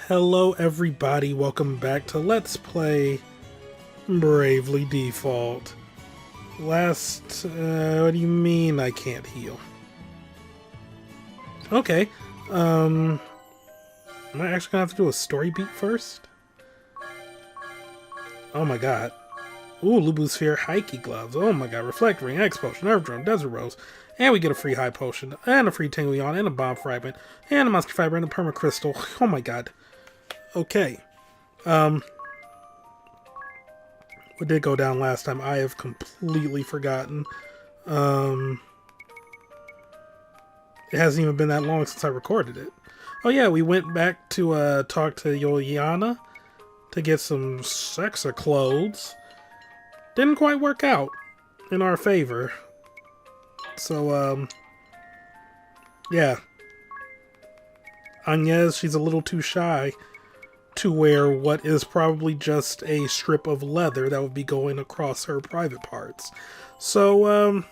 Hello everybody, welcome back to Let's Play Bravely Default. What do you mean I can't heal? Okay, am I actually gonna have to do a story beat first? Oh my god. Ooh, Lubu Sphere Hikey Gloves. Oh my god, Reflect Ring, X Potion, Earth Drum, Desert Rose. And we get a free High Potion, and a free Tingle Yawn, and a Bomb Fragment, and a Monster Fiber, and a Perma Crystal. Oh my god. Okay. What did go down last time? I have completely forgotten. It hasn't even been that long since I recorded it. Oh yeah, we went back to talk to Juliana to get some sexa clothes. Didn't quite work out in our favor. So, yeah. Agnès, she's a little too shy to wear what is probably just a strip of leather that would be going across her private parts. So,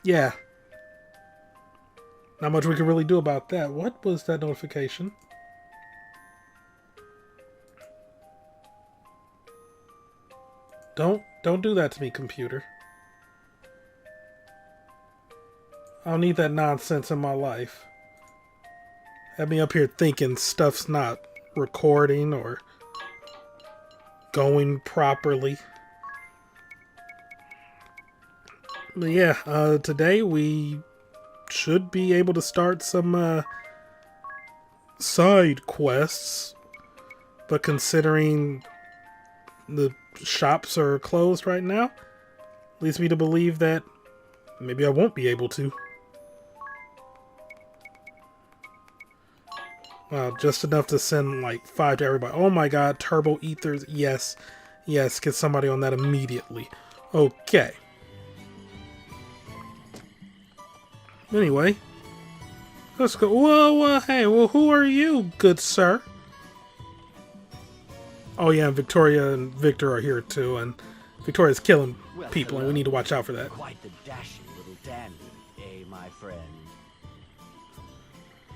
yeah. Not much we can really do about that. What was that notification? Don't do that to me, computer. I don't need that nonsense in my life. Have me up here thinking stuff's not recording or going properly. But yeah, today we should be able to start some side quests. But considering the shops are closed right now, leads me to believe that maybe I won't be able to. Just enough to send like 5 to everybody. Oh my god, Turbo Ethers. Yes. Yes, get somebody on that immediately. Okay. Anyway. Let's go. Whoa, hey, well, who are you, good sir? Oh yeah, and Victoria and Victor are here too, and Victoria's killing people, and we need to watch out for that. Quite the dashing little dandy, eh, my friend?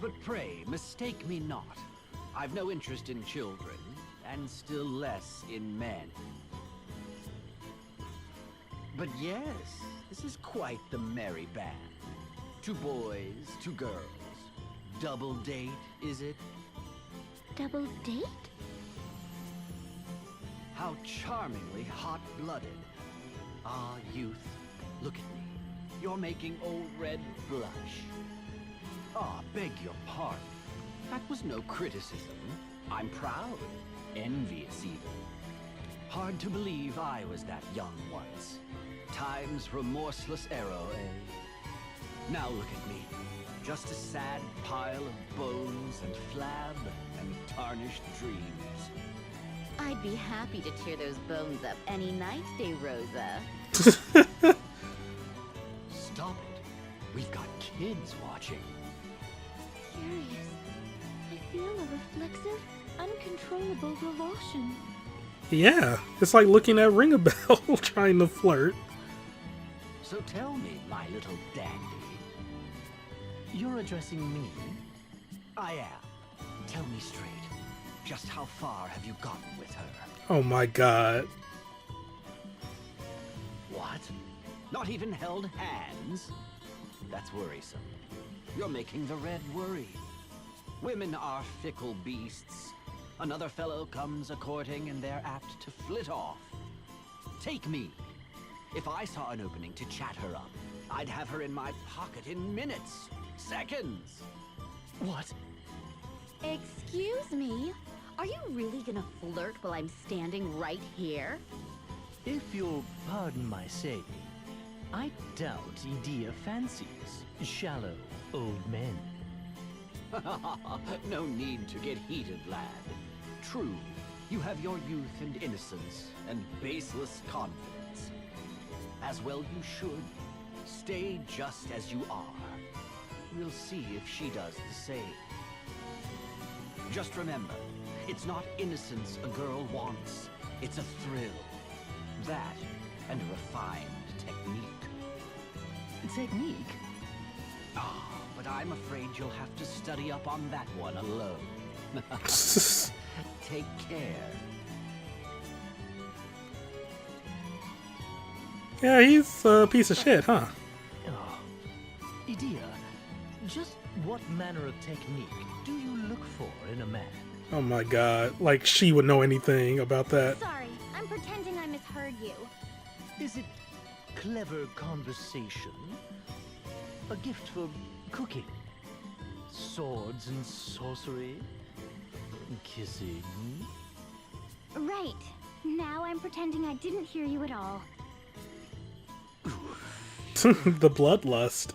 But pray, mistake me not. I've no interest in children, and still less in men. But yes, this is quite the merry band. 2 boys, 2 girls. Double date, is it? Double date? How charmingly hot-blooded. Ah, youth, look at me. You're making old Red blush. Ah, beg your pardon. That was no criticism. I'm proud. Envious, even. Hard to believe I was that young once. Time's remorseless arrow, eh? Now look at me. Just a sad pile of bones and flab and tarnished dreams. I'd be happy to tear those bones up any night, De Rosa. Stop it. We've got kids watching. Curious. I feel a reflexive, uncontrollable revulsion. Yeah, it's like looking at Ring a Bell trying to flirt. So tell me, my little dandy. You're addressing me? I am. Tell me straight. Just how far have you gotten with her? Oh my god. What? Not even held hands? That's worrisome. You're making the Red worry. Women are fickle beasts. Another fellow comes a-courting and they're apt to flit off. Take me. If I saw an opening to chat her up, I'd have her in my pocket in minutes, seconds. What? Excuse me? Are you really gonna flirt while I'm standing right here? If you'll pardon my saying, I doubt Edea fancies shallow old men. No need to get heated, lad. True, you have your youth and innocence and baseless confidence. As well you should. Stay just as you are. We'll see if she does the same. Just remember, it's not innocence a girl wants. It's a thrill. That and a refined technique. Technique? Ah, but I'm afraid you'll have to study up on that one alone. Take care. Yeah, he's a piece of shit, huh? Oh, Idia, just what manner of technique do you look for in a man? Oh my god, like she would know anything about that. Sorry, I'm pretending I misheard you. Is it clever conversation? A gift for cooking? Swords and sorcery? Kissing? Right. Now I'm pretending I didn't hear you at all. The bloodlust.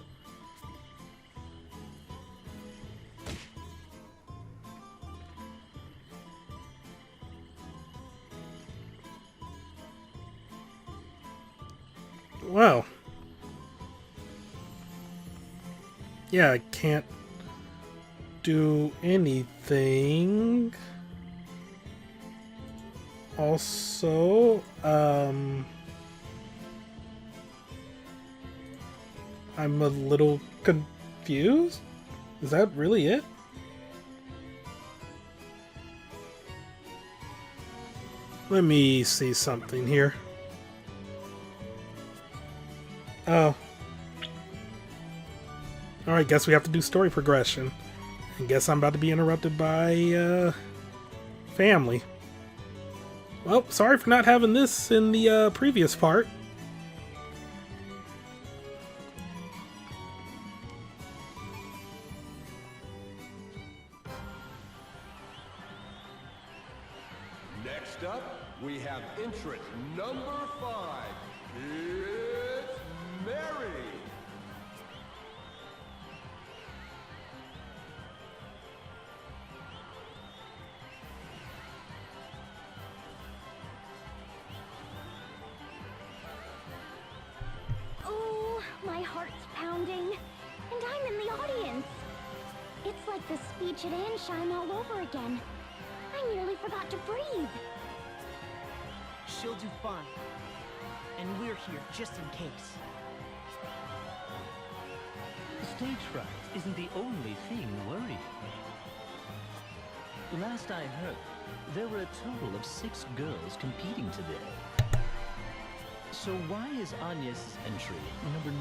Well. Yeah, I can't do anything. Also, I'm a little confused. Is that really it? Let me see something here. Oh. Alright, guess we have to do story progression. I guess I'm about to be interrupted by, family. Well, sorry for not having this in the, previous part. Next up, we have entrant number 5. It's Mary. Oh, my heart's pounding. And I'm in the audience. It's like the speech at Anshine all over again. I nearly forgot to breathe. She'll do fine. And we're here just in case. Stage fright isn't the only thing worrying. Last I heard, there were a total of 6 girls competing today. So why is Agnès' entry number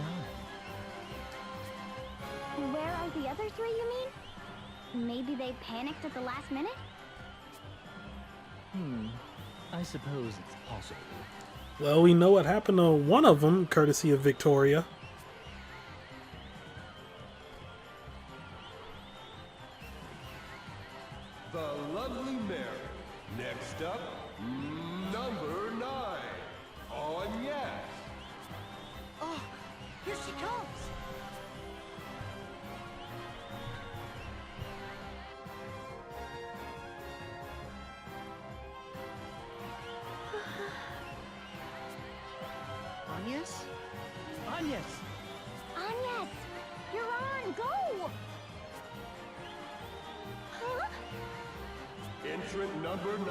9? Where are the other 3, you mean? Maybe they panicked at the last minute? I suppose it's possible. Well, we know what happened to one of them, courtesy of Victoria. The lovely Mary. Next up, number 9. Agnès. Oh, here she comes! Agnès? Agnès! Agnès! You're on! Go! Huh? Entrant number 9.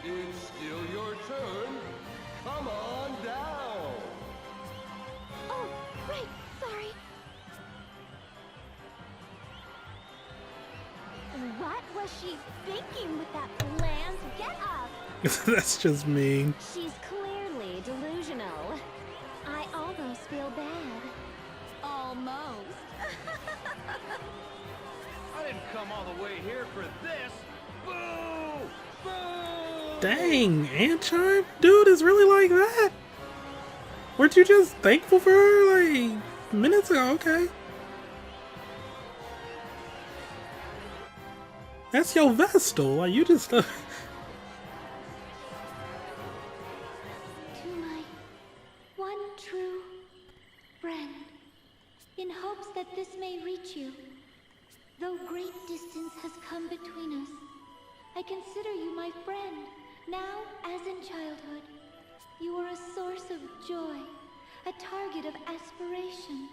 It's still your turn. Come on down. Oh, right. Sorry. What was she thinking with that bland get-up? That's just mean. She's clearly delusional. I almost feel bad. Almost. I didn't come all the way here for this. Boo! Boo! Dang, Anchime? Dude is really like that? Weren't you just thankful for her, like, minutes ago? Okay. That's your Vestal. Like, you just... To my one true friend, in hopes that this may reach you, though great distance has come between us, I consider you my friend, now as in childhood. You were a source of joy, a target of aspiration.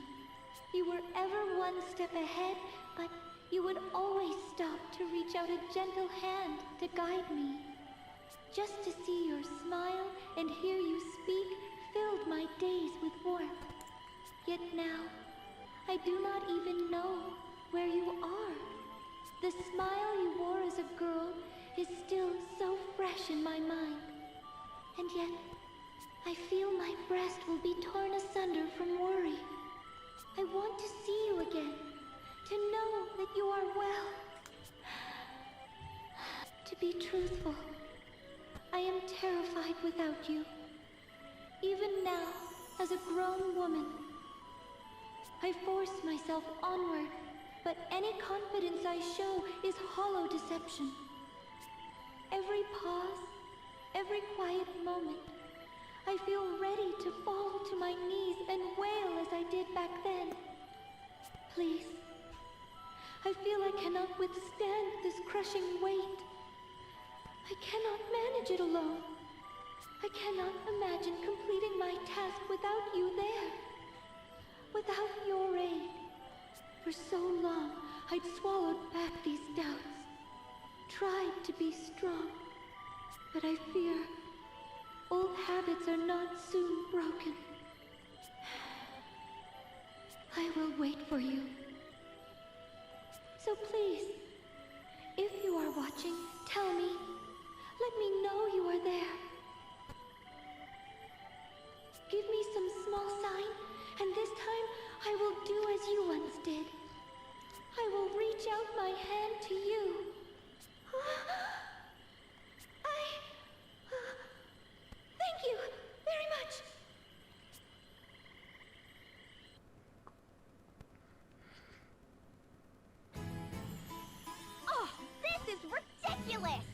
You were ever one step ahead, but you would always stop to reach out a gentle hand to guide me. Just to see your smile and hear you speak filled my days with warmth. Yet now, I do not even know where you are. The smile you wore as a girl is still so fresh in my mind. And yet, I feel my breast will be torn asunder from worry. I want to see you again, to know that you are well. To be truthful, I am terrified without you. Even now, as a grown woman, I force myself onward, but any confidence I show is hollow deception. Every pause, every quiet moment, I feel ready to fall to my knees and wail as I did back then. Please, I feel I cannot withstand this crushing weight. I cannot manage it alone. I cannot imagine completing my task without you there. Without your aid. For so long, I'd swallowed back these doubts. Tried to be strong. But I fear old habits are not soon broken. I will wait for you. So please, if you are watching, tell me. Let me know you are there. Give me some small sign, and this time I will do as you once did. I will reach out my hand to you. Thank you very much. Oh, this is ridiculous!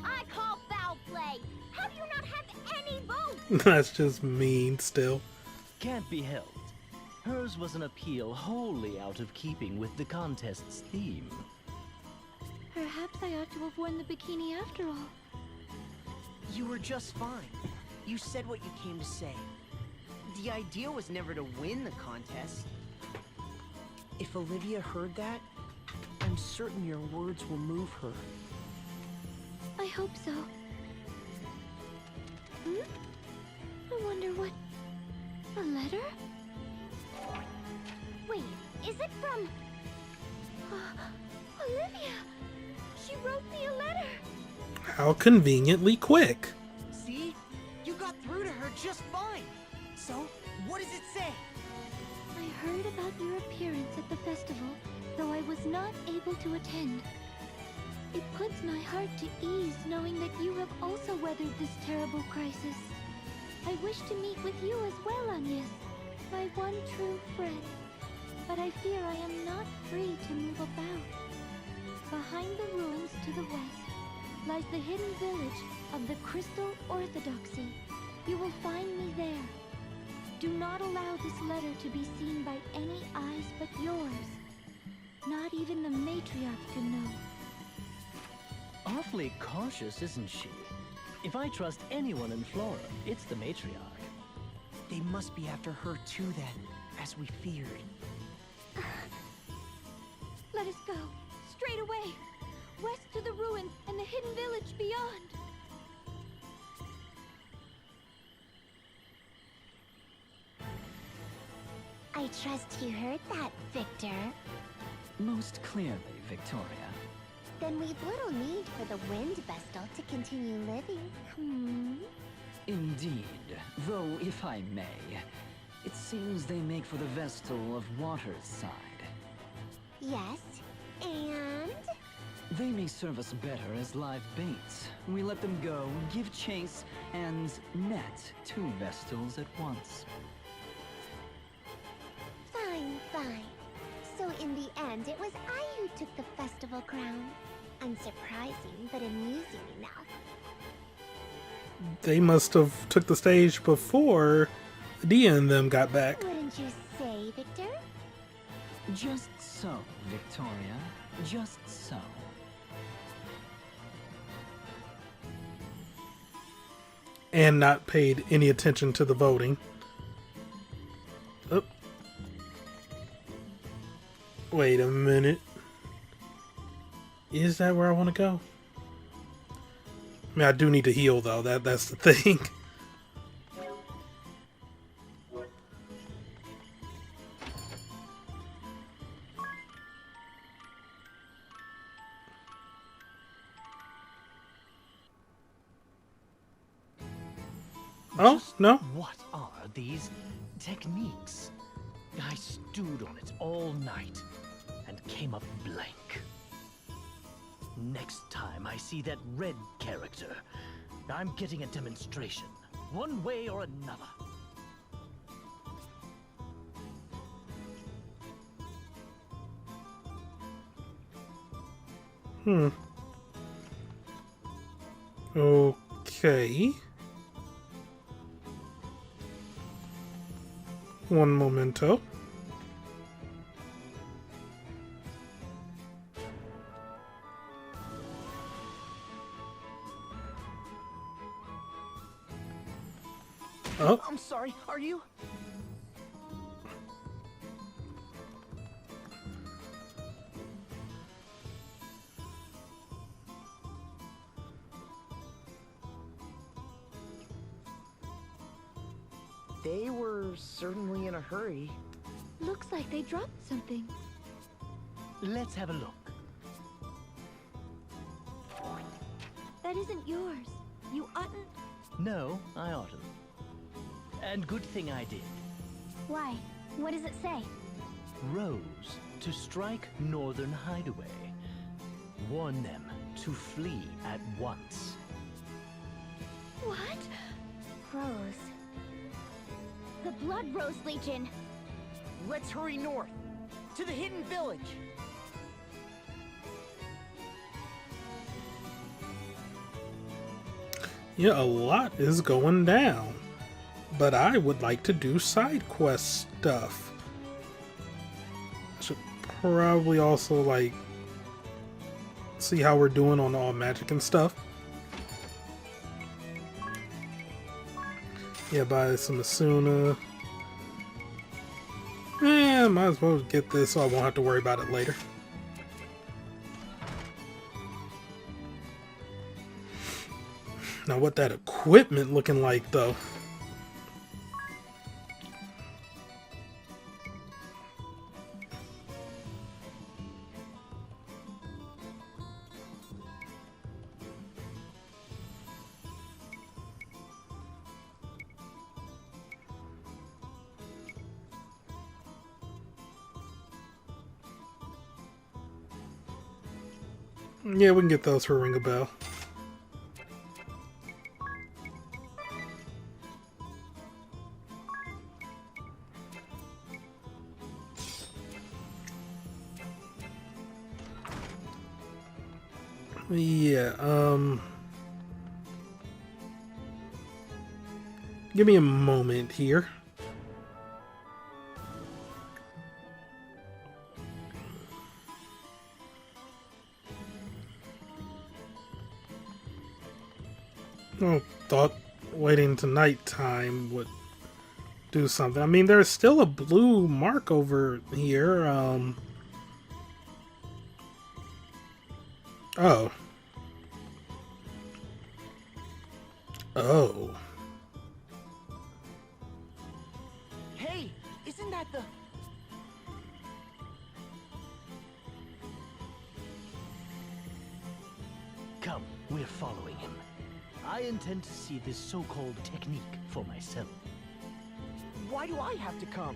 I call foul play. How do you not have any votes? That's just mean still. Can't be helped. Hers was an appeal wholly out of keeping with the contest's theme. Perhaps I ought to have worn the bikini after all. You were just fine. You said what you came to say. The idea was never to win the contest. If Olivia heard that, I'm certain your words will move her. I hope so. I wonder what... A letter? Wait, is it from... Olivia! She wrote me a letter! How conveniently quick. See? You got through to her just fine. So, what does it say? I heard about your appearance at the festival, though I was not able to attend. It puts my heart to ease knowing that you have also weathered this terrible crisis. I wish to meet with you as well, Agnès, my one true friend. But I fear I am not free to move about. Behind the ruins to the west lies the hidden village of the Crystal Orthodoxy. You will find me there. Do not allow this letter to be seen by any eyes but yours. Not even the matriarch can know. Awfully cautious, isn't she? If I trust anyone in Flora, it's the matriarch. They must be after her too then, as we feared. Let us go. Straight away. West to the ruins and the hidden village beyond. I trust you heard that, Victor. Most clearly, Victoria. Then we've little need for the wind vestal to continue living. Indeed, though if I may, it seems they make for the Vestal of Water's side. Yes, and... They may serve us better as live baits. We let them go, give chase, and net two Vestals at once. Fine, fine. So in the end, it was I who took the festival crown. Unsurprising, but amusing enough. They must have took the stage before Dia and them got back. Wouldn't you say, Victor? Just so, Victoria. Just so. And not paid any attention to the voting. Oh. Wait a minute. Is that where I want to go? I mean, I do need to heal, though. That's the thing. Oh, Just no. what are these techniques? I stewed on it all night and came up blank. Next time I see that red character, I'm getting a demonstration, one way or another. Okay. One momento. Oh, I'm sorry, are you? They were certainly in a hurry. Looks like they dropped something. Let's have a look. That isn't yours. You oughtn't. No, I oughtn't. And good thing I did. Why? What does it say? Rose to strike northern hideaway. Warn them to flee at once. What? Rose. The Blood Rose Legion. Let's hurry north, to the hidden village. yeah, a lot is going down. But I would like to do side quest stuff. Should probably also, like, see how we're doing on all magic and stuff. Yeah, buy some Asuna. Yeah, might as well get this so I won't have to worry about it later. Now what that equipment looking like though? Yeah, we can get those for Ring a Bell. Yeah, give me a moment here. Oh, thought waiting to nighttime would do something. I mean, there's still a blue mark over here. Oh. Oh. Hey, isn't that the... Come, we're following him. I intend to see this so-called technique for myself. Why do I have to come?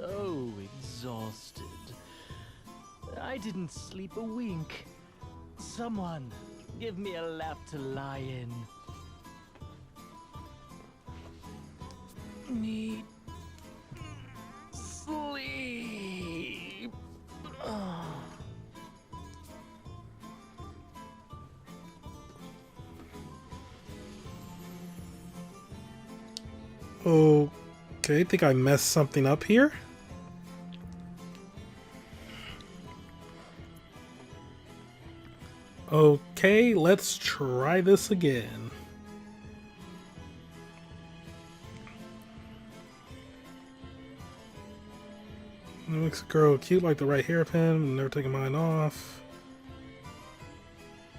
So exhausted. I didn't sleep a wink. Someone, Give me a lap to lie in. Need sleep. Okay, I think I messed something up here. Okay, let's try this again. Makes a girl cute like the right hairpin, never taking mine off.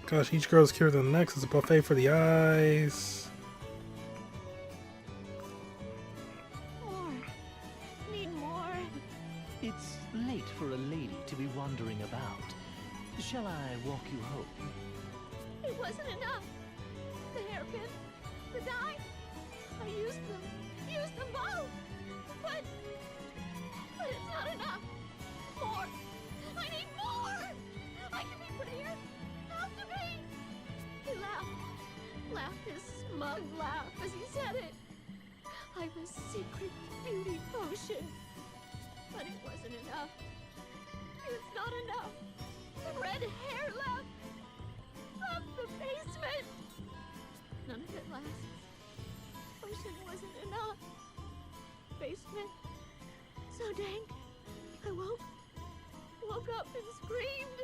Gosh, each girl's cuter than the next. It's a buffet for the eyes. More. Need more. It's late for a lady to be wandering about. Shall I walk you home? It wasn't enough. The hairpin, the dye. I used them both. But it's not enough. More. I need more. I can be prettier. Have to be. He laughed his smug laugh as he said it. I'm a secret beauty potion. But it wasn't enough. It's not enough. The red hair left the basement. None of it lasts. Potion wasn't enough. Basement. So dank. I woke up and screamed.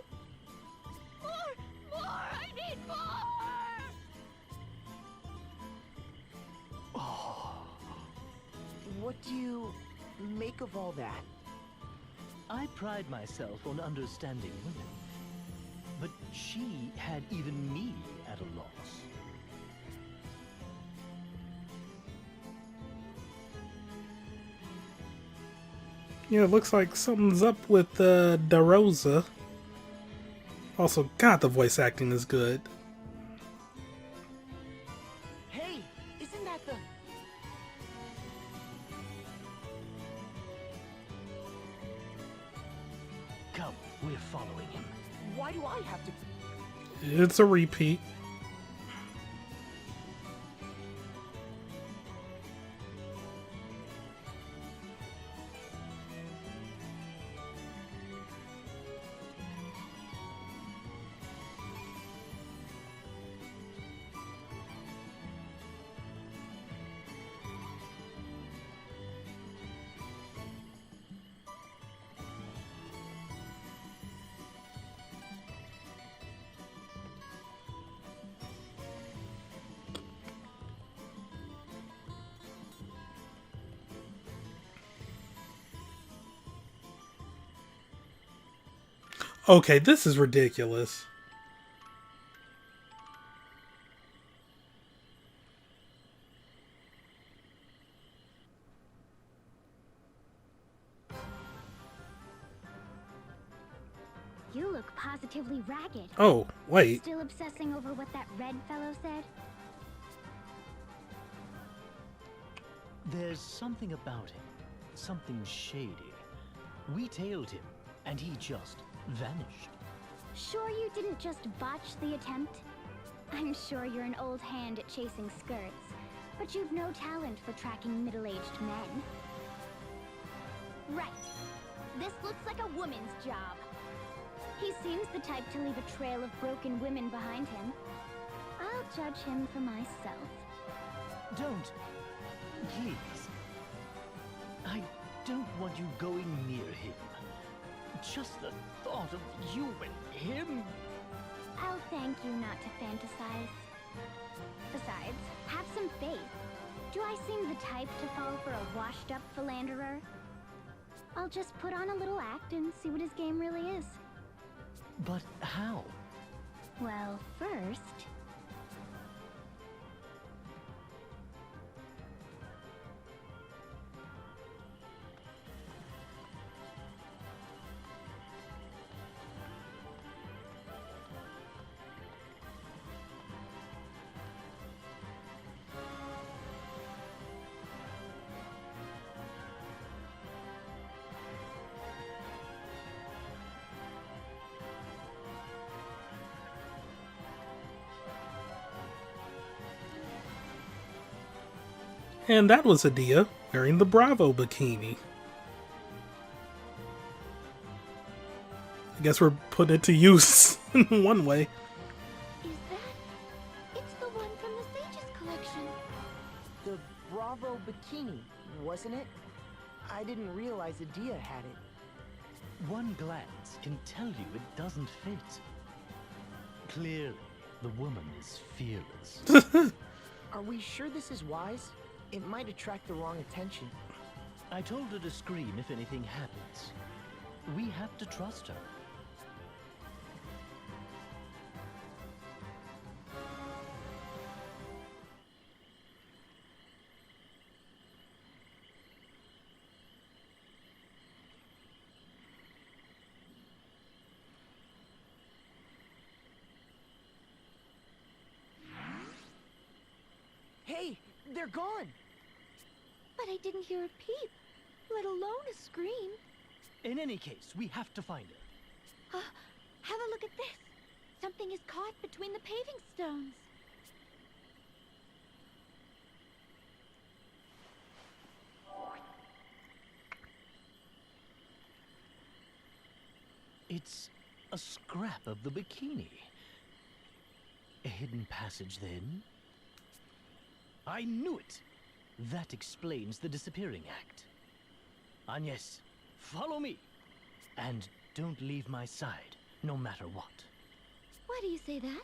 More! I need more! What do you make of all that? I pride myself on understanding women. But she had even me at a loss. Yeah, it looks like something's up with DeRosa. Also, God, the voice acting is good. Hey, isn't that the... Come, we're following him. Why do I have to... It's a repeat. Okay, this is ridiculous. You look positively ragged. Oh, wait. Still obsessing over what that red fellow said? There's something about him. Something shady. We tailed him, and he just vanished. Sure you didn't just botch the attempt? I'm sure you're an old hand at chasing skirts, but you've no talent for tracking middle-aged men. Right. This looks like a woman's job. He seems the type to leave a trail of broken women behind him. I'll judge him for myself. Don't. Please. I don't want you going near him. Just the thought of you and him. I'll thank you not to fantasize. Besides, have some faith. Do I seem the type to fall for a washed-up philanderer? I'll just put on a little act and see what his game really is. But how? Well, first... And that was Adia wearing the Bravo bikini. I guess we're putting it to use in one way. Is that? It's the one from the Sage's collection. The Bravo bikini, wasn't it? I didn't realize Adia had it. One glance can tell you it doesn't fit. Clearly, the woman is fearless. Are we sure this is wise? It might attract the wrong attention. I told her to scream if anything happens. We have to trust her. Hey, they're gone! But I didn't hear a peep, let alone a scream. In any case, we have to find her. Have a look at this. Something is caught between the paving stones. It's a scrap of the bikini. A hidden passage, then? I knew it! That explains the disappearing act. Agnès, follow me! And don't leave my side, no matter what. Why do you say that?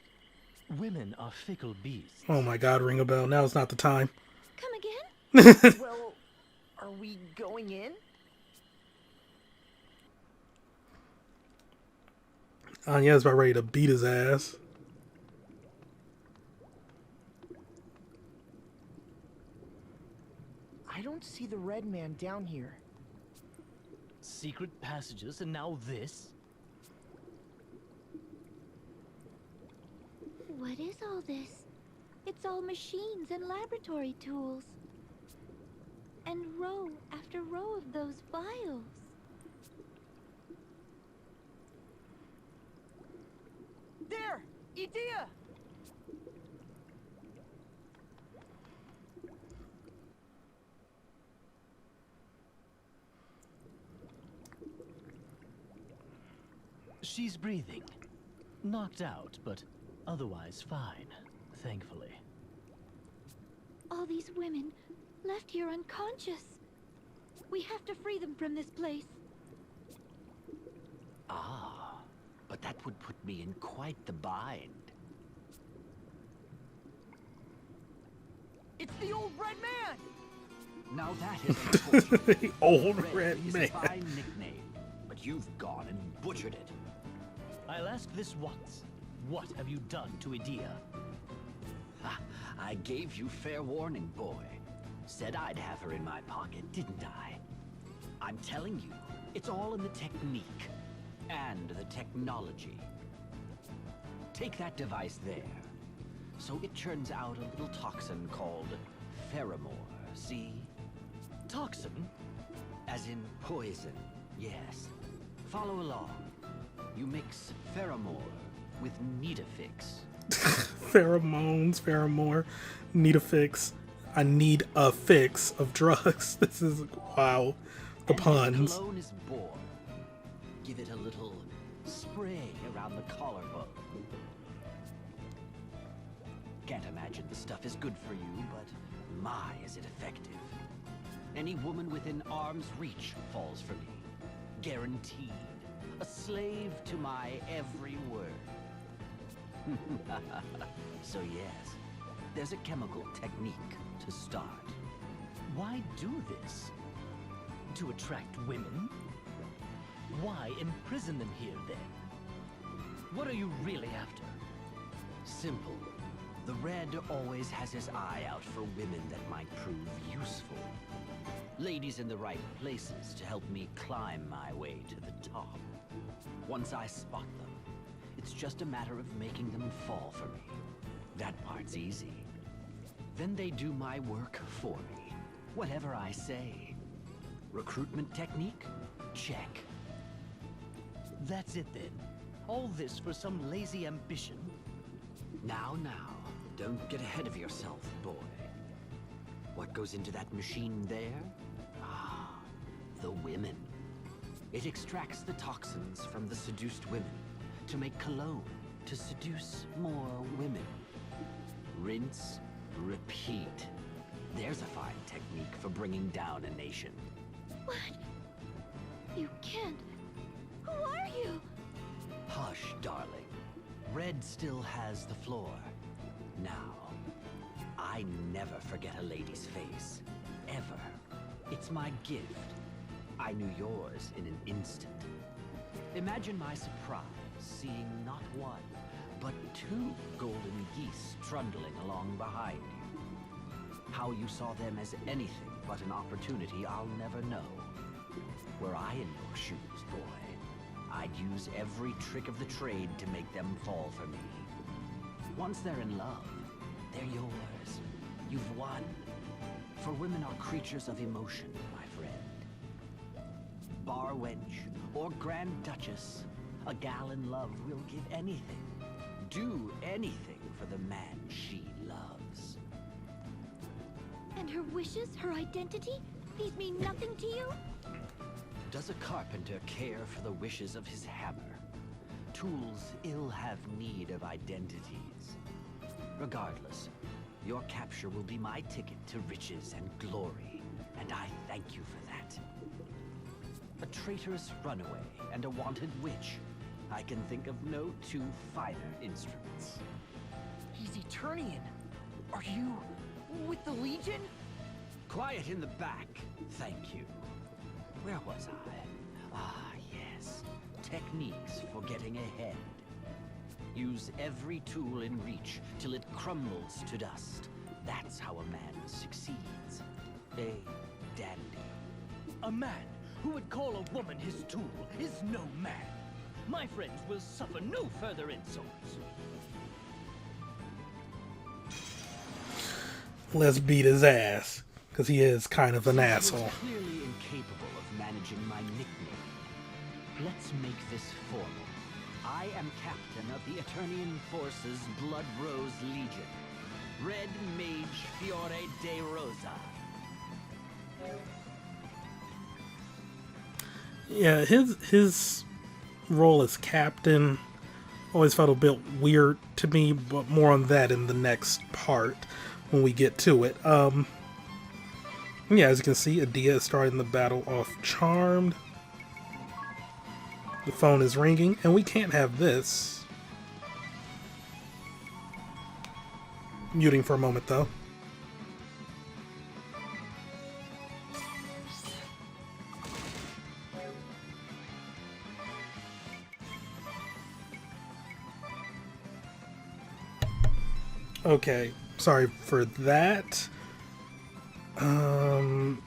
Women are fickle beasts. Oh my god, ring a bell. Now's not the time. Come again? Well, are we going in? Anya's about ready to beat his ass. I don't see the red man down here. Secret passages, and now this? What is all this? It's all machines and laboratory tools. And row after row of those vials. There! Adia! She's breathing. Knocked out, but otherwise fine, thankfully. All these women left here unconscious. We have to free them from this place. Ah, but that would put me in quite the bind. It's the old red man! Now that is unfortunate. The old red is man. a fine nickname, but you've gone and butchered it. I'll ask this once. What have you done to Adia? Ha, I gave you fair warning, boy. Said I'd have her in my pocket, didn't I? I'm telling you, it's all in the technique and the technology. Take that device there. So it churns out a little toxin called pheromore, see? Toxin? As in poison, yes. Follow along. You mix pheromore with Nitafix. Pheromones, pheromore, need a fix. I need a fix of drugs. This is, wow, the And puns. the cologne is born. Give it a little spray around the collarbone. Can't imagine the stuff is good for you, but my, is it effective. Any woman within arm's reach falls for me. Guaranteed. A slave to my every word. So yes, there's a chemical technique to start. Why do this? To attract women? Why imprison them here, then? What are you really after? Simple. The Red always has his eye out for women that might prove useful. Ladies in the right places to help me climb my way to the top. Once I spot them, it's just a matter of making them fall for me. That part's easy. Then they do my work for me. Whatever I say. Recruitment technique? Check. That's it, then. All this for some lazy ambition? Now, don't get ahead of yourself, boy. What goes into that machine there? Ah, the women. It extracts the toxins from the seduced women to make cologne to seduce more women. Rinse, repeat. There's a fine technique for bringing down a nation. What? You can't. Who are you? Hush, darling. Red still has the floor. Now, I never forget a lady's face. Ever. It's my gift. I knew yours in an instant. Imagine my surprise seeing not one, but two golden geese trundling along behind you. How you saw them as anything but an opportunity, I'll never know. Were I in your shoes, boy, I'd use every trick of the trade to make them fall for me. Once they're in love, they're yours. You've won. For women are creatures of emotion, my friend. Bar wench or Grand Duchess, a gal in love will give anything, do anything for the man she loves. And her wishes, her identity, these mean nothing to you? Does a carpenter care for the wishes of his hammer? Tools ill have need of identities. Regardless, your capture will be my ticket to riches and glory, and I thank you for that. A traitorous runaway and a wanted witch. I can think of no two finer instruments. He's Eternian. Are you with the Legion? Quiet in the back, thank you. Where was I? Ah, yes. Techniques for getting ahead. Use every tool in reach till it crumbles to dust. That's how a man succeeds. A dandy. A man who would call a woman his tool is no man. My friends will suffer no further insults. Let's beat his ass, because he is kind of an He was asshole. clearly incapable of managing my nickname. Let's make this formal. I am captain of the Eternian Forces Blood Rose Legion. Red Mage Fiore de Rosa. Yeah, his role as captain always felt a bit weird to me, but more on that in the next part when we get to it. Yeah, as you can see, Adia is starting the battle off charmed. The phone is ringing, and we can't have this. Muting for a moment, though. Okay, sorry for that. I'm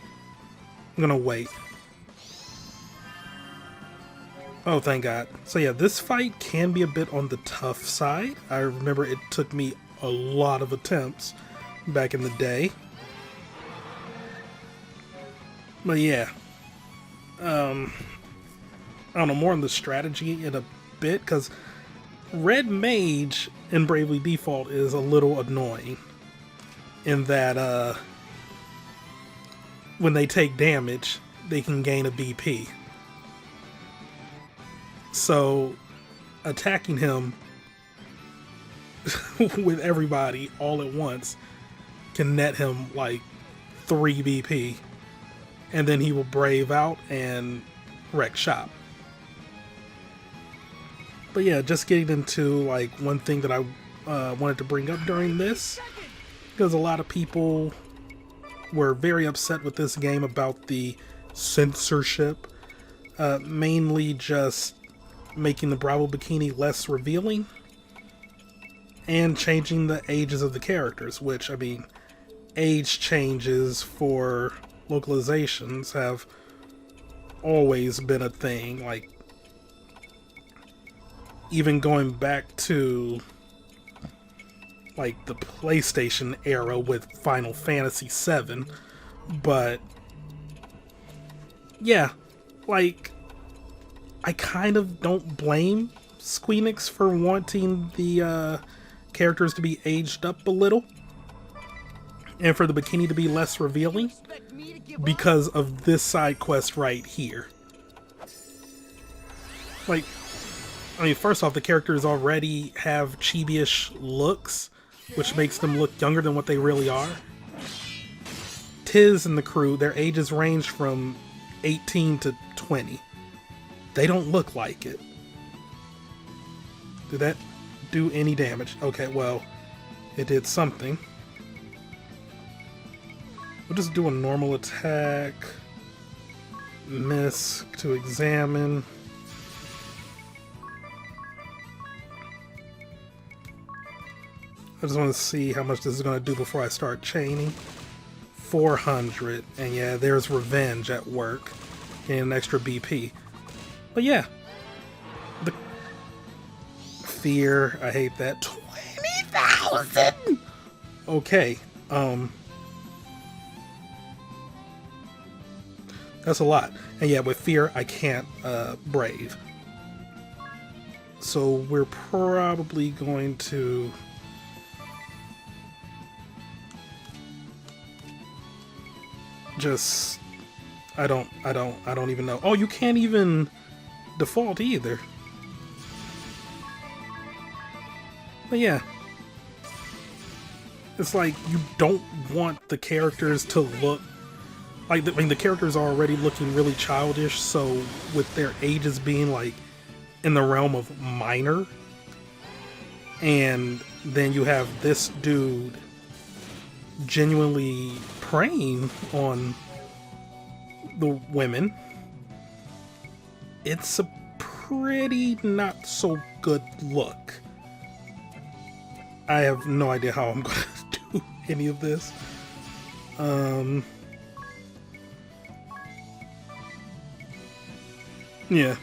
gonna wait. Oh, thank God. So yeah, this fight can be a bit on the tough side. I remember it took me a lot of attempts back in the day. But yeah. I don't know, more on the strategy in a bit, because Red Mage in Bravely Default is a little annoying in that when they take damage, they can gain a BP. So attacking him with everybody all at once can net him like 3 BP, and then he will brave out and wreck shop. But yeah, just getting into like one thing that I wanted to bring up during this, because a lot of people were very upset with this game about the censorship, mainly just making the Bravo Bikini less revealing and changing the ages of the characters, which, I mean, age changes for localizations have always been a thing. Like, even going back to like the PlayStation era with Final Fantasy VII. But yeah, like, I kind of don't blame Squeenix for wanting the characters to be aged up a little. and for the bikini to be less revealing because of this side quest right here. Like, I mean, first off, the characters already have chibi-ish looks, which makes them look younger than what they really are. Tiz and the crew, their ages range from 18 to 20. They don't look like it. Did that do any damage? Okay, well, it did something. We'll just do a normal attack. Miss to examine. I just want to see how much this is going to do before I start chaining. 400. And yeah, there's revenge at work. Getting an extra BP. But yeah. The fear. I hate that. 20,000! Okay. That's a lot. And yeah, with fear, I can't brave. So we're probably going to... just... I don't even know. Oh, you can't even default either. But yeah. It's like, you don't want the characters to look... like, I mean, the characters are already looking really childish, so with their ages being, like, in the realm of minor, and then you have this dude genuinely preying on the women, it's a pretty not so good look. I have no idea how I'm going to do any of this. Yeah.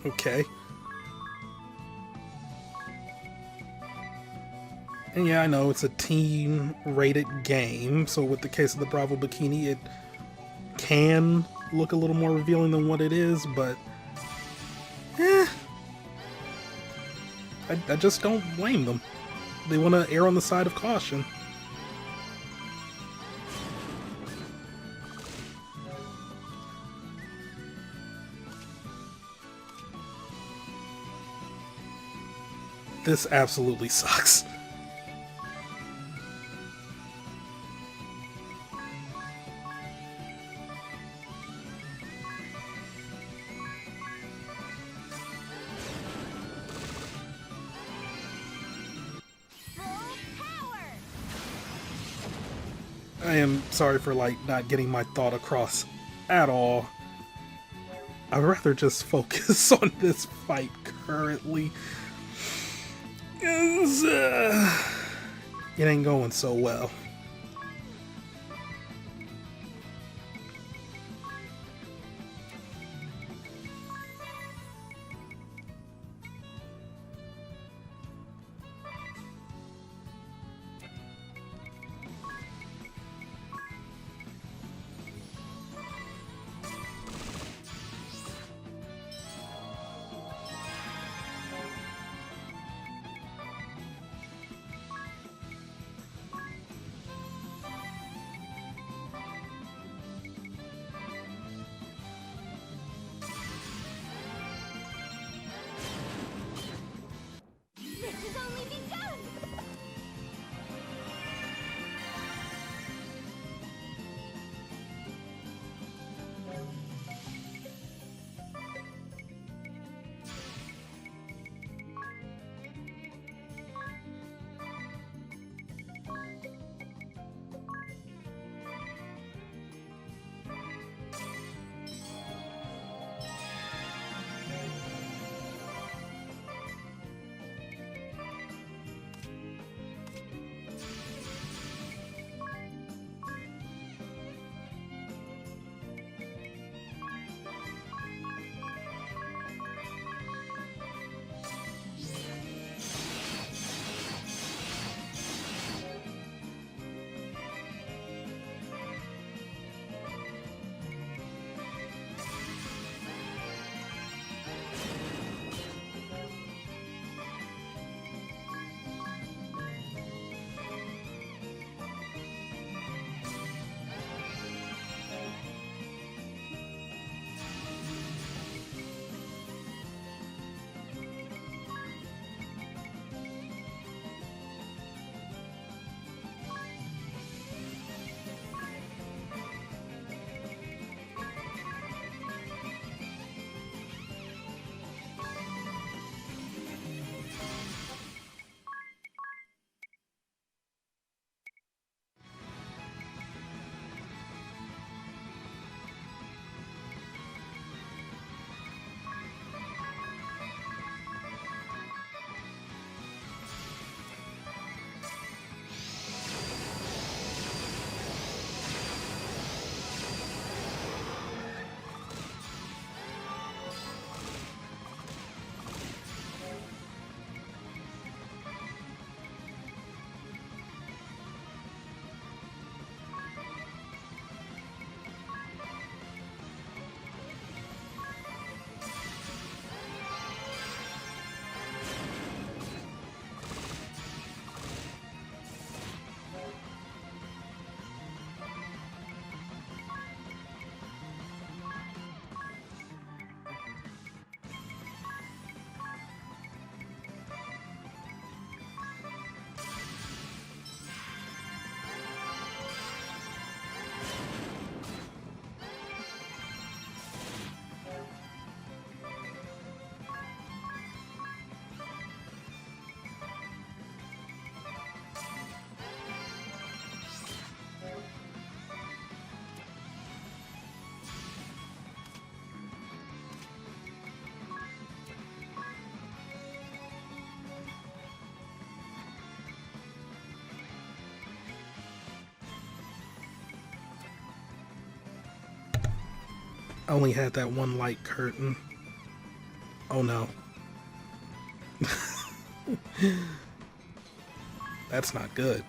Okay. And yeah, I know it's a teen-rated game, so with the case of the Bravo Bikini, it can look a little more revealing than what it is, but... I just don't blame them. They want to err on the side of caution. This absolutely sucks. I am sorry for, like, not getting my thought across at all. I'd rather just focus on this fight currently. 'Cause, it ain't going so well. I only had that one light curtain. Oh no. That's not good.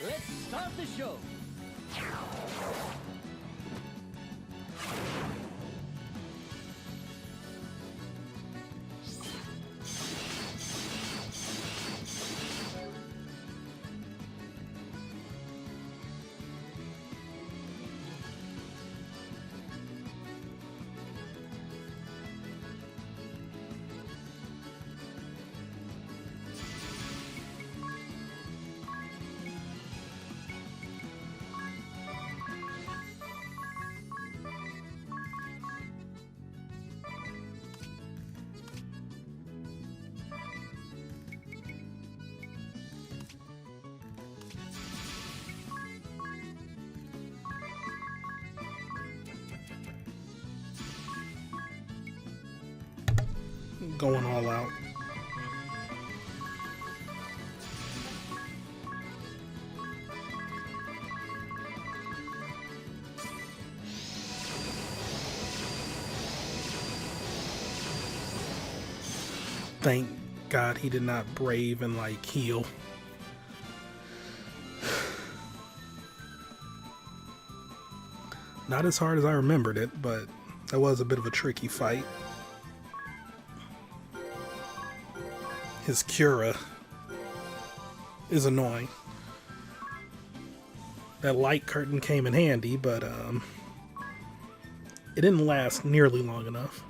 Let's start the show. Going all out. Thank God he did not brave and like heal. Not as hard as I remembered it, but that was a bit of a tricky fight. His Cura is annoying. That light curtain came in handy, but it didn't last nearly long enough.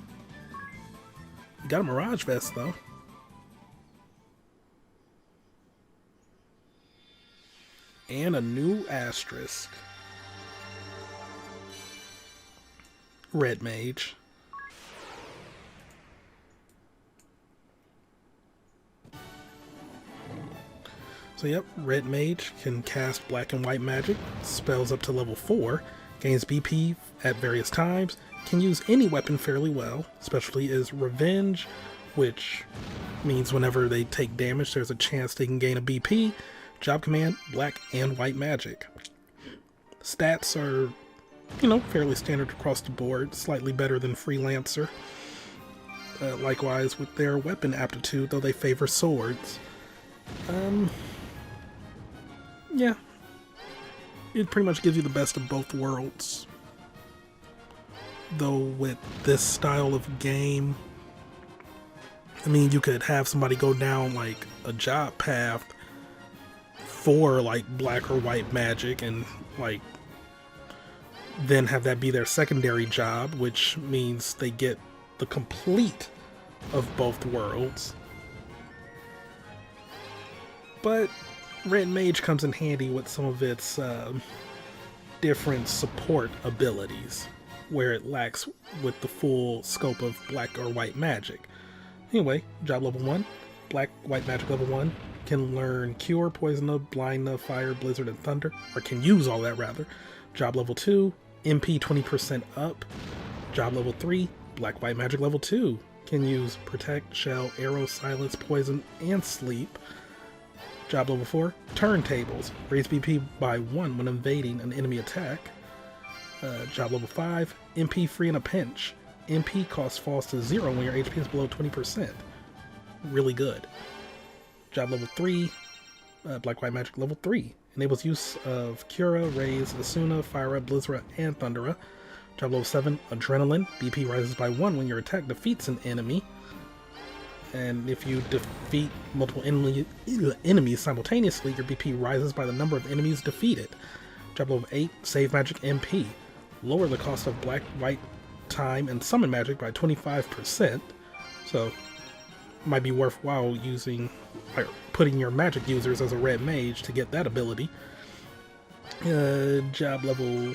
You got a Mirage Vest though. And a new asterisk. Red Mage. So yep, Red Mage can cast black and white magic, spells up to level 4, gains BP at various times, can use any weapon fairly well, especially is Revenge, which means whenever they take damage there's a chance they can gain a BP, job command, black and white magic. Stats are, you know, fairly standard across the board, slightly better than Freelancer. Likewise with their weapon aptitude, though they favor swords. Yeah, it pretty much gives you the best of both worlds. Though with this style of game, I mean, you could have somebody go down like a job path for like black or white magic and like then have that be their secondary job, which means they get the complete of both worlds. But Red Mage comes in handy with some of its different support abilities, where it lacks with the full scope of black or white magic. Anyway, job level 1, black, white magic level 1, can learn Cure, Poison, Blind, Fire, Blizzard, and Thunder, or can use all that rather. Job level 2, MP 20% up. Job level 3, black, white magic level 2, can use Protect, Shell, Arrow, Silence, Poison, and Sleep. Job level 4, Turntables, raise BP by 1 when invading an enemy attack. Job level 5, MP free in a pinch. MP cost falls to 0 when your HP is below 20%. Really good. Job level 3, Black White Magic level 3. Enables use of Cura, Raise, Asuna, Fire, Blizzard, and Thundera. Job level 7, Adrenaline. BP rises by 1 when your attack defeats an enemy. And if you defeat multiple enemies simultaneously, your BP rises by the number of enemies defeated. Job level 8, Save Magic MP. Lower the cost of Black, White, Time, and Summon Magic by 25%. So, might be worthwhile using, or putting your magic users as a red mage to get that ability. Job level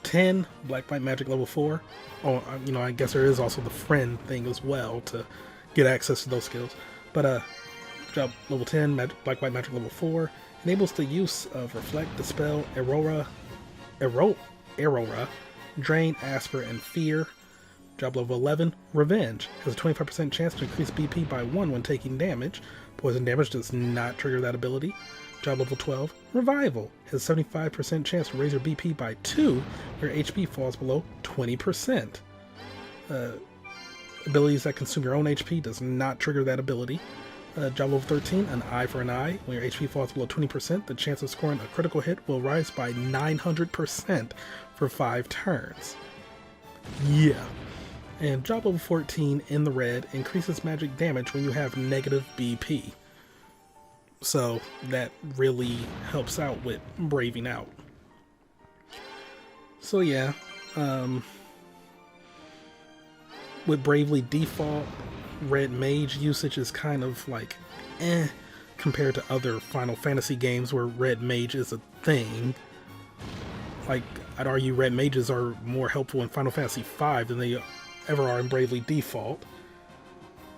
10, Black White Magic level 4. Oh, you know, I guess there is also the friend thing as well to get access to those skills. But job level 10, Black White Magic level 4, enables the use of Reflect, Dispel, Aurora, Drain, Asper, and Fear. Job level 11, Revenge, has a 25% chance to increase BP by 1 when taking damage. Poison damage does not trigger that ability. Job level 12, Revival, has a 75% chance to raise your BP by 2 when your HP falls below 20%. Abilities that consume your own HP does not trigger that ability. Job level 13, An Eye for an Eye. When your HP falls below 20%, the chance of scoring a critical hit will rise by 900% for 5 turns. Yeah. And job level 14, In the Red, increases magic damage when you have negative BP. So that really helps out with Braving Out. So yeah, with Bravely Default, Red Mage usage is kind of like compared to other Final Fantasy games where Red Mage is a thing. Like, I'd argue Red Mages are more helpful in Final Fantasy V than they ever are in Bravely Default.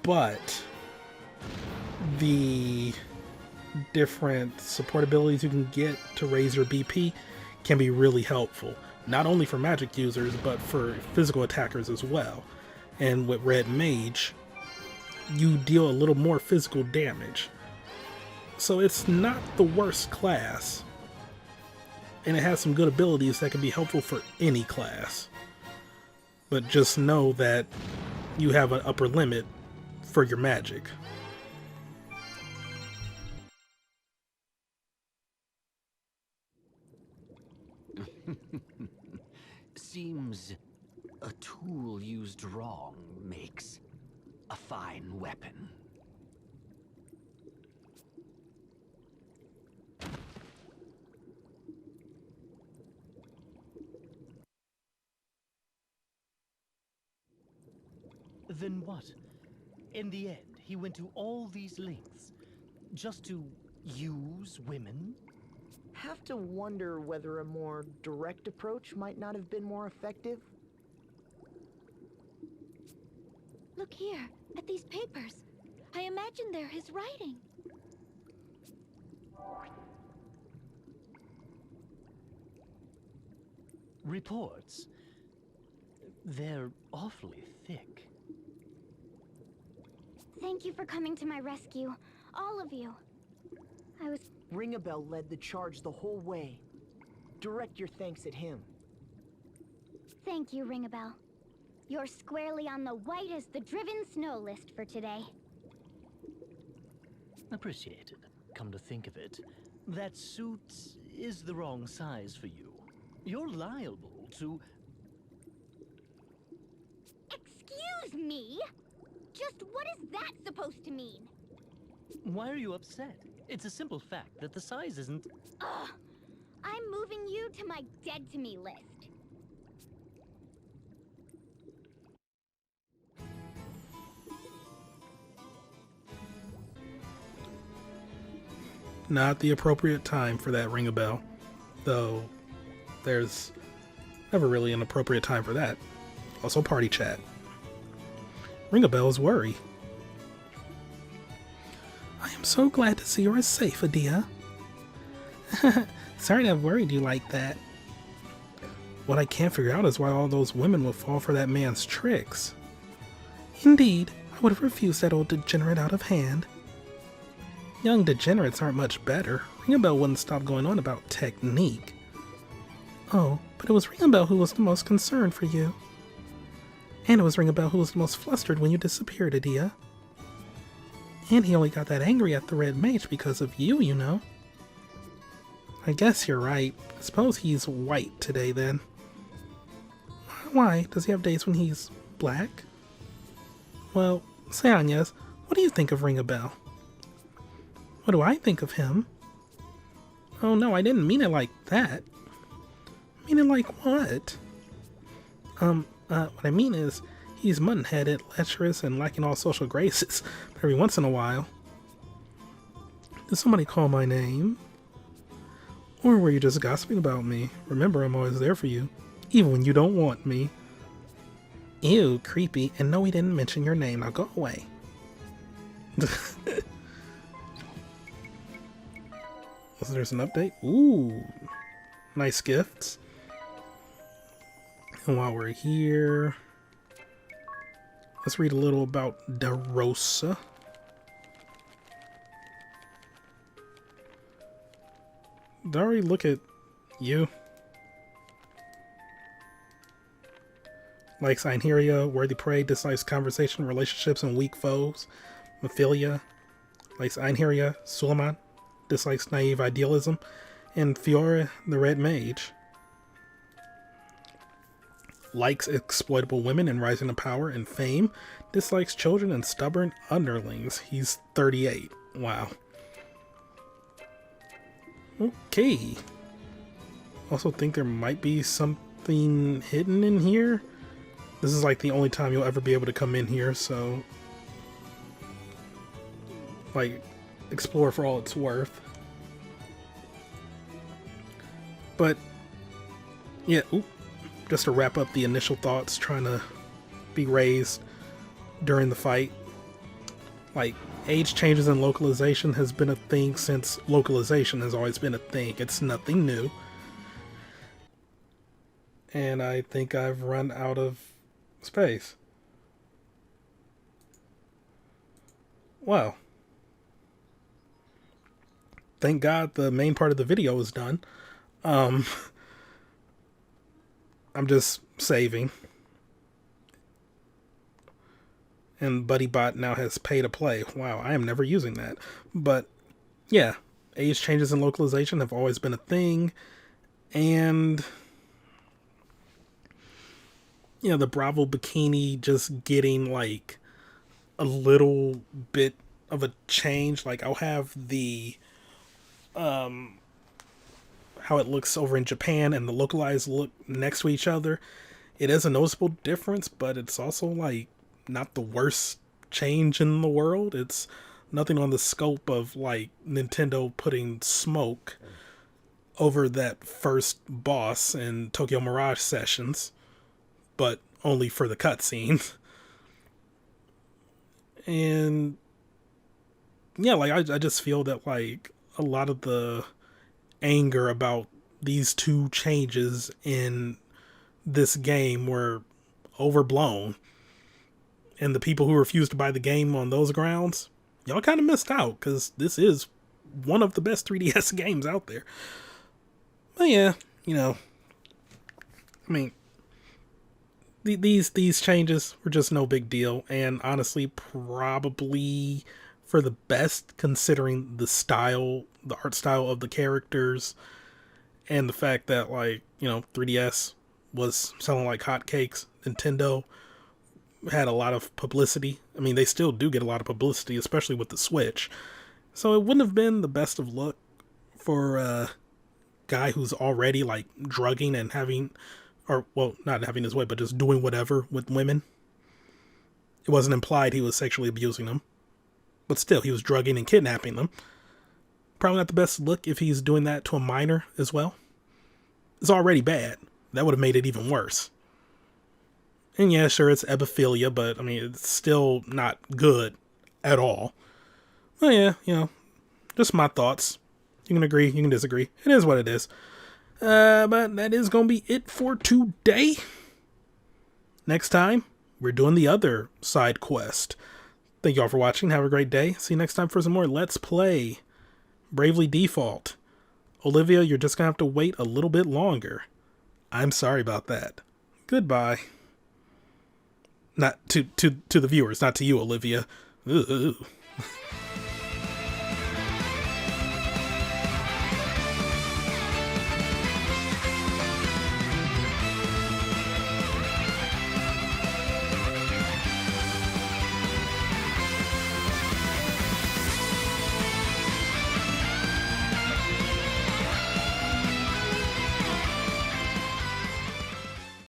But the different support abilities you can get to raise your BP can be really helpful. Not only for magic users, but for physical attackers as well. And with Red Mage, you deal a little more physical damage. So it's not the worst class. And it has some good abilities that can be helpful for any class. But just know that you have an upper limit for your magic. Seems a tool used wrong makes a fine weapon. Then what? In the end, he went to all these lengths just to use women? Have to wonder whether a more direct approach might not have been more effective. Look here, at these papers. I imagine they're his writing. Reports? They're awfully thick. Thank you for coming to my rescue, all of you. Ringabel led the charge the whole way. Direct your thanks at him. Thank you, Ringabel. You're squarely on the white as the driven snow list for today. Appreciated. Come to think of it, that suit is the wrong size for you. You're liable to... Excuse me? Just what is that supposed to mean? Why are you upset? It's a simple fact that the size isn't... Ugh! I'm moving you to my dead to me list. not the appropriate time for that ring a bell. Though, there's never really an appropriate time for that. Also party chat. Ring a bell's worry. I am so glad to see you are safe, Adia. Sorry to have worried you like that. What I can't figure out is why all those women would fall for that man's tricks. Indeed, I would have refused that old degenerate out of hand. Young degenerates aren't much better. Ringabel wouldn't stop going on about technique. Oh, but it was Ringabel who was the most concerned for you. And it was Ringabel who was the most flustered when you disappeared, Adia. And he only got that angry at the Red Mage because of you, you know. I guess you're right. I suppose he's white today, then. Why? Does he have days when he's black? Well, say, Agnès, what do you think of Ringabel? What do I think of him? Oh no, I didn't mean it like that. I mean it like what? What I mean is, he's mutton-headed, lecherous, and lacking all social graces, but every once in a while. Did somebody call my name? Or were you just gossiping about me? Remember, I'm always there for you, even when you don't want me. Ew, creepy, and no, we didn't mention your name, now go away. So there's an update. Ooh, nice gifts. And while we're here, let's read a little about DeRosa. Did I already look at you? Likes Einheria, worthy prey, dislikes conversation, relationships, and weak foes. Mephilia likes Einheria. Suleiman dislikes naive idealism. And Fiora, the Red Mage, likes exploitable women and rising to power and fame. Dislikes children and stubborn underlings. He's 38. Wow. Okay. Also think there might be something hidden in here. This is like the only time you'll ever be able to come in here, so like explore for all it's worth. But yeah, just to wrap up the initial thoughts trying to be raised during the fight. Like, age changes and localization has been a thing since localization has always been a thing. It's nothing new. And I think I've run out of space. Wow. Thank God the main part of the video is done. I'm just saving. And BuddyBot now has pay to play. Wow, I am never using that. But yeah, age changes and localization have always been a thing. And you know, the Bravo bikini just getting like a little bit of a change. Like I'll have the how it looks over in Japan and the localized look next to each other. It is a noticeable difference, but it's also like not the worst change in the world. It's nothing on the scope of like Nintendo putting smoke over that first boss in Tokyo Mirage Sessions, but only for the cutscenes. And yeah, like I just feel that like a lot of the anger about these two changes in this game were overblown. And the people who refused to buy the game on those grounds, y'all kind of missed out, because this is one of the best 3DS games out there. But yeah, you know, I mean, these changes were just no big deal, and honestly, probably for the best, considering the style, the art style of the characters, and the fact that, like, you know, 3DS was selling like hotcakes. Nintendo had a lot of publicity. I mean, they still do get a lot of publicity, especially with the Switch. So it wouldn't have been the best of luck for a guy who's already like drugging and having, or well, not having his way, but just doing whatever with women. It wasn't implied he was sexually abusing them, but still, he was drugging and kidnapping them. probably not the best look if he's doing that to a minor as well. It's already bad. That would have made it even worse. And yeah, sure, it's ebophilia, but I mean, it's still not good at all. Well, yeah, you know, just my thoughts. You can agree, you can disagree. It is what it is. But that is going to be it for today. Next time, we're doing the other side quest. Thank you all for watching. Have a great day. See you next time for some more Let's Play Bravely Default. Olivia, you're just going to have to wait a little bit longer. I'm sorry about that. Goodbye. Not to the viewers, not to you, Olivia. Ooh.